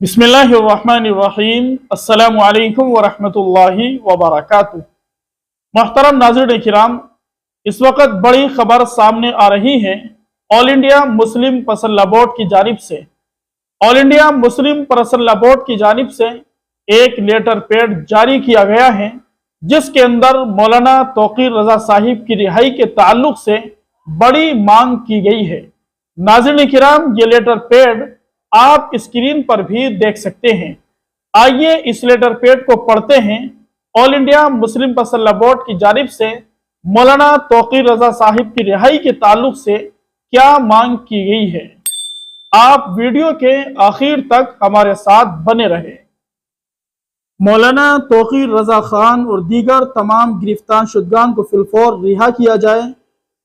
बिस्मिल्लाहिर्रहमानिर्रहीम अस्सलामु अलैकुम वरहमतुल्लाहि वबरकातुहू। मोहतरम नाज़रीन किराम, इस वक्त बड़ी खबर सामने आ रही है। ऑल इंडिया मुस्लिम पसल्ला बोर्ड की जानिब से एक लेटर पैड जारी किया गया है, जिसके अंदर मौलाना तौक़ीर रज़ा साहिब की रिहाई के ताल्लुक से बड़ी मांग की गई है। नाज़रीन किराम, ये लेटर पैड आप स्क्रीन पर भी देख सकते हैं। आइए इस लेटर पैड को पढ़ते हैं। ऑल इंडिया मुस्लिम पसल्ला बोर्ड की जानिब से मौलाना तौक़ीर रज़ा साहिब की रिहाई के ताल्लुक से क्या मांग की गई है। आप वीडियो के आखिर तक हमारे साथ बने रहे। मौलाना तौक़ीर रज़ा खान और दीगर तमाम गिरफ्तार शुदगान को फिलफौर रिहा किया जाए।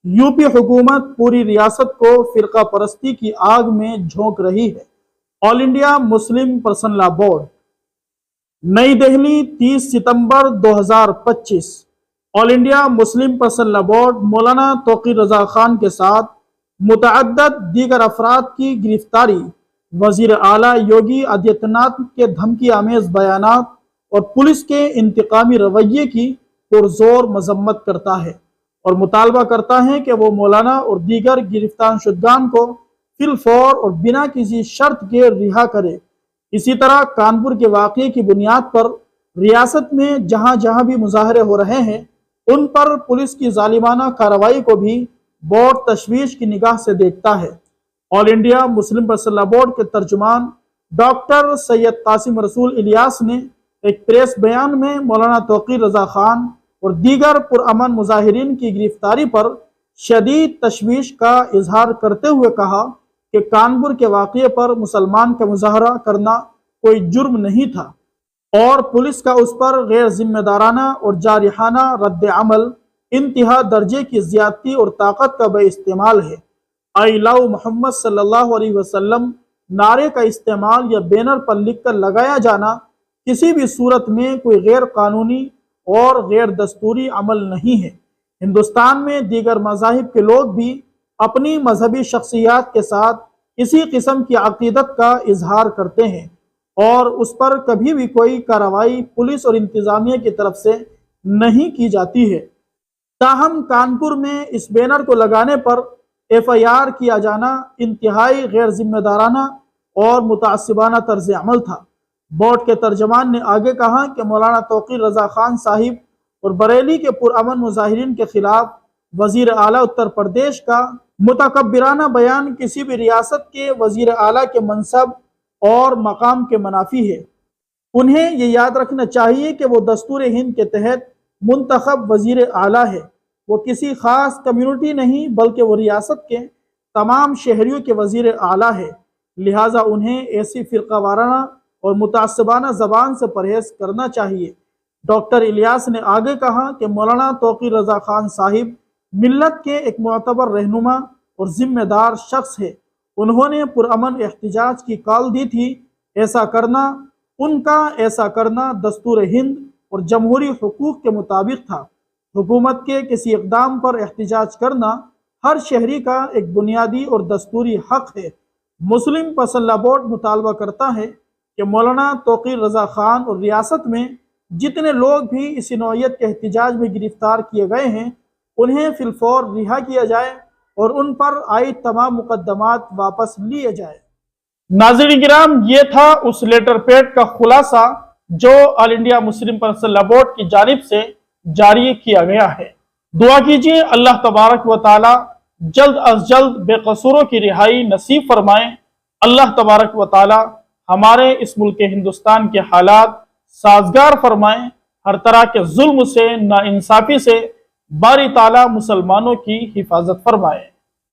यूपी हुकूमत पूरी रियासत को फिरका परस्ती की आग में झोंक रही है। ऑल इंडिया मुस्लिम पसल्ला बोर्ड, नई दिल्ली 30 सितंबर 2025। ऑल इंडिया मुस्लिम पसल्ला बोर्ड मौलाना तौक़ीर रज़ा खान के साथ मुतअद्दिद दीगर अफराद की गिरफ्तारी, वज़ीर आला योगी आदित्यनाथ के धमकी आमेज बयानात और पुलिस के इंतकामी रवैये की पुरजोर मजम्मत करता है और मुतालबा करता है कि वो मौलाना और दीगर गिरफ्तार शुदगान को फिलफौर और बिना किसी शर्त के रिहा करे। इसी तरह कानपुर के वाक़ये की बुनियाद पर रियासत में जहां जहां भी मुजाहरे हो रहे हैं, उन पर पुलिस की जालिमाना कार्रवाई को भी बोर्ड तशवीश की निगाह से देखता है। ऑल इंडिया मुस्लिम पसल्ला बोर्ड के तर्जुमान डॉक्टर सैयद कासिम रसूल इलियास ने एक प्रेस बयान में मौलाना तौक़ीर रज़ा खान और दीगर पुरअमन मुजाहिरीन की गिरफ्तारी पर शदीद तशवीश का इजहार करते हुए कहा कि कानपुर के वाक़ये पर मुसलमान का मुजाहरा करना कोई जुर्म नहीं था और पुलिस का उस पर गैर जिम्मेदाराना और जारिहाना रद्द अमल इंतहा दर्जे की ज़्यादती और ताकत का बेइस्तेमाल है। आई लव मोहम्मद सल्लल्लाहु अलैहि वसल्लम नारे का इस्तेमाल या बैनर पर लिख कर लगाया जाना किसी भी सूरत में कोई गैर कानूनी और गैर दस्तूरी अमल नहीं है। हिंदुस्तान में दीगर मज़ाहिब के लोग भी अपनी मजहबी शख्सियात के साथ इसी किस्म की अकीदत का इजहार करते हैं और उस पर कभी भी कोई कार्रवाई पुलिस और इंतजामिया की तरफ से नहीं की जाती है। ताहम कानपुर में इस बैनर को लगाने पर FIR किया जाना इंतहाई गैर जिम्मेदाराना और मुतासिबाना तर्ज अमल था। बोर्ड के तर्जमान ने आगे कहा कि मौलाना तौक़ीर रज़ा खान साहिब और बरेली के पुरअमन मुजाहिरीन के खिलाफ वज़ीर आला उत्तर प्रदेश का मुतकब्बिराना बयान किसी भी रियासत के वज़ीर आला के मनसब और मकाम के मुनाफी है। उन्हें ये याद रखना चाहिए कि वो दस्तूर हिंद के तहत मुंतखब वज़ीर आला है। वो किसी ख़ास कम्युनिटी नहीं बल्कि वो रियासत के तमाम शहरियों के वज़ीर आला है। लिहाजा उन्हें ऐसी फ़िरक़ावाराना और मुतासबाना ज़बान से परहेज़ करना चाहिए। डॉक्टर इलियास ने आगे कहा कि मौलाना तौक़ीर रज़ा खान साहिब मिल्लत के एक मुअतबर रहनुमा और ज़िम्मेदार शख्स है। उन्होंने पुरअमन एहतिजाज की कॉल दी थी। ऐसा करना दस्तूर हिंद और जमहूरी हुकूक के मुताबिक था। हुकूमत के किसी इक़दाम पर एहतिजाज करना हर शहरी का एक बुनियादी और दस्तूरी हक़ है। मुस्लिम पसल्ला बोर्ड मुतालबा करता है कि मौलाना तौक़ीर रज़ा खान और रियासत में जितने लोग भी इसी नौइयत के एहतिजाज में गिरफ्तार किए गए हैं, उन्हें फिलफौर रिहा किया जाए और उन पर आई तमाम मुकदमात वापस लिए जाए। नाज़रीन किराम, ये था उस लेटर पैड का खुलासा जो ऑल इंडिया मुस्लिम पसल्ला बोर्ड की जानिब से जारी किया गया है। दुआ कीजिए अल्लाह तबारक व ताला जल्द अज जल्द बेकसूरों की रिहाई नसीब फरमाएं। अल्लाह तबारक व ताला हमारे इस मुल्क हिंदुस्तान के हालात साजगार फरमाएं। हर तरह के जुल्म से, नाइंसाफी से बारी ताला मुसलमानों की हिफाजत फरमाए।